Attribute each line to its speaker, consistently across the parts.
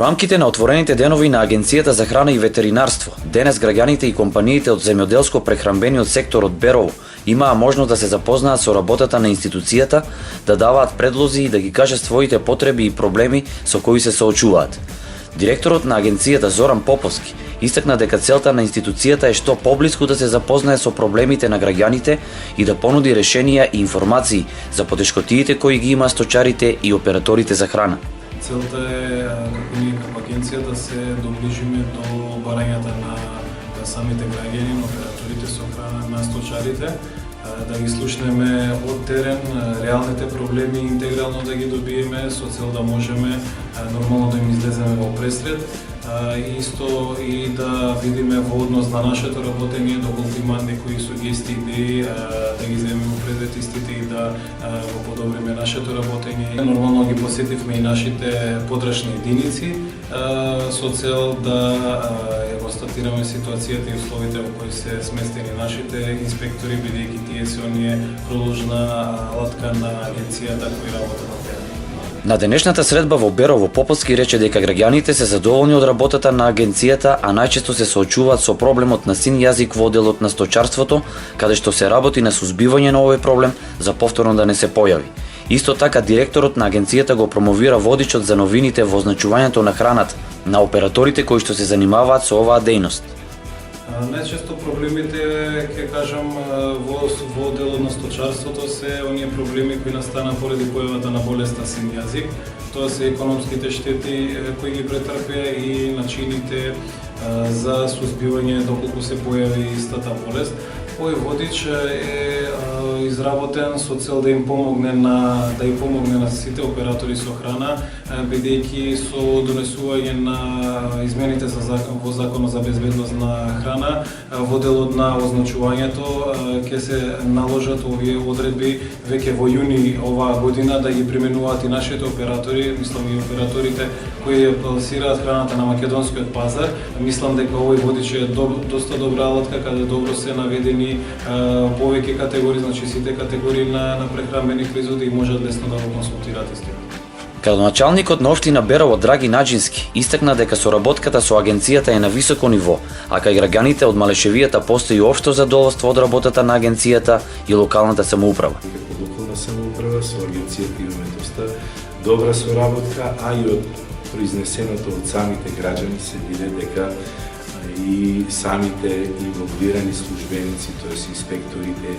Speaker 1: рамките на отворените денови на Агенцијата за храна и ветеринарство, денес граѓаните и компаниите од земјоделско-прехранбениот сектор од Берово имаа можност да се запознаат со работата на институцијата, да даваат предлози и да ги кажат своите потреби и проблеми со кои се соочуваат. Директорот на агенцијата Зоран Поповски истакна дека целта на институцијата е што поблиску да се запознае со проблемите на граѓаните и да понуди решенија и информации за потешкотиите кои ги има сточарите и операторите за храна.
Speaker 2: Целта е како ние како агенција да се доближиме до барањата на самите граѓани, на операторите со храна, на сточарите, да ги слушнеме од терен реалните проблеми, интегрално да ги добиеме со цел да можеме нормално да им излеземе во пресред, исто и да видиме во однос на нашето работење доколку има некои сугестии, идеи, да ги земеме во предвид истите и да го подобриме нашето работење. Нормално ги посетивме и нашите подрачни единици со цел да констатираме ситуацијата и условите во кои се сместени нашите инспектори, бидејќи тие се оние продолжна алатка на агенцијата кои работат на терен.
Speaker 1: На денешната средба во Берово Поповски рече дека граѓаните се задоволни од работата на агенцијата, а најчесто се соочуваат со проблемот на син јазик во делот на сточарството, каде што се работи на сузбивање на овој проблем за повторно да не се појави. Исто така директорот на агенцијата го промовира водичот за новините во означувањето на храната на операторите кои што се занимаваат со оваа дејност.
Speaker 2: Најчесто проблемите, ќе кажам, во делот на сточарството се оние проблеми кои настана поради појавата на болеста син јазик. Тоа се економските штети кои ги претрпеа и начините за сузбивање доколку се појави истата болест. Овој водич е изработен со цел да им помогне на сите оператори со храна, бидејќи со донесување на измените во Законот за безбедност на храна во делот на означувањето ќе се наложат овие одредби веќе во јуни оваа година да ги применуваат и нашите оператори, мислам и операторите кои пласираат храната на македонскиот пазар. Мислам дека овој водич е доста добра алатка каде добро се наведени повеќе категории, значи сите категории на прехранбени производи и можат лесно да го консултираат истите.
Speaker 1: Градоначалникот на општина Берово Драги Наџински истакна дека соработката со агенцијата е на високо ниво, а кај граѓаните од Малешевијата постои општо задоволство од работата на агенцијата и локалната самоуправа.
Speaker 3: Како локална самоуправа со агенцијата имаме доста добра соработка, а и од произнесеното од самите граѓани се види дека и самите инволвирани службеници, тоест инспекторите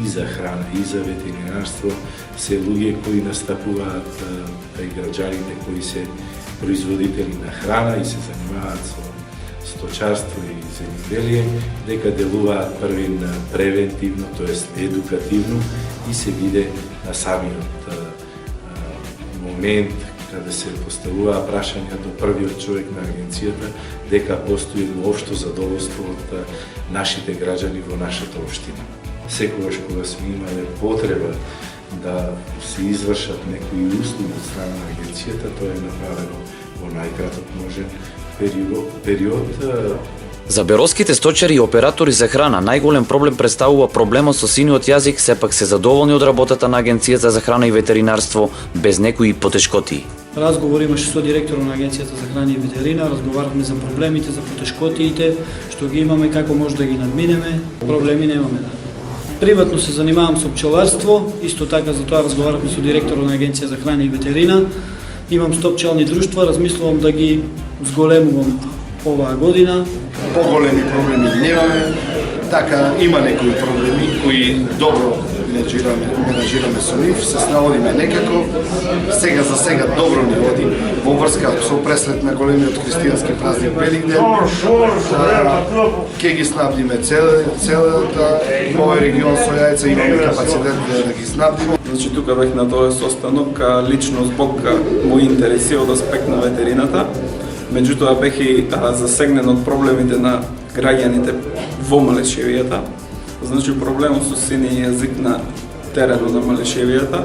Speaker 3: и за храна, и за ветеринарство, се луѓе кои настапуваат кај граѓаните кои се производители на храна и се занимаваат со сточарство и земјоделие, дека делуваат првин превентивно, тоест едукативно и се виде на самиот момент каде се поставуваа прашања до првиот човек на агенцијата, дека постои едно општо задоволство од нашите граѓани во нашата општина. Секогаш кога сме имале потреба да се извршат некои услуги од страна на агенцијата, тоа е направено во најкраток можен период.
Speaker 1: За бероските сточари и оператори за храна најголем проблем представува проблемот со синиот јазик, сепак се задоволни од работата на Агенцијата за храна и ветеринарство без некои потешкотии.
Speaker 4: Разговор имаше со директорот на Агенцијата за храна и ветерина, разговаравме за проблемите, за потешкотиите, што ги имаме, како може да ги надминеме, проблеми немаме. Приватно се занимавам со пчеларство, исто така за тоа разговаравме со директорот на Агенција за храна и ветерина. Имам 100 пчелни друштва, размислувам да ги зголемувам оваа година.
Speaker 5: Поголеми проблеми немаме, така има некои проблеми кои добро менаџираме со нив, се снаодиме некако. Сега за сега добро ни води во врска со пресрет на големиот христијански празник Великден. Ќе ги снабдиме целата овој регион со јајца, имаме капацитет да ги снабдиме.
Speaker 6: Значи тука бех на тој состанок лично због мој интереси од аспект на ветерината. Меѓутоа бех и засегнен од проблемите на граѓаните во Малешевијата. Значи проблемот со сини јазик на теренот на Малешевијата.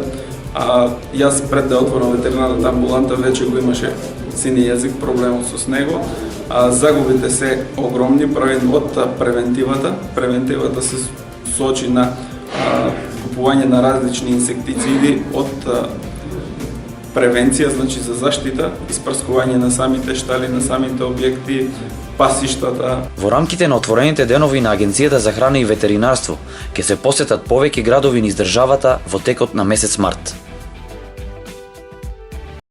Speaker 6: Јас пред да отворам ветеринарната амбуланта вече го имаше сини јазик, проблемот со него. Загубите се огромни, правен од превентивата. Превентивата се сочи на купување на различни инсектициди од превенција, значи за заштита, испрскување на самите штали, на самите објекти, пасиштата.
Speaker 1: Во рамките на отворените денови на Агенцијата за храна и ветеринарство ќе се посетат повеќе градови низ државата во текот на месец март.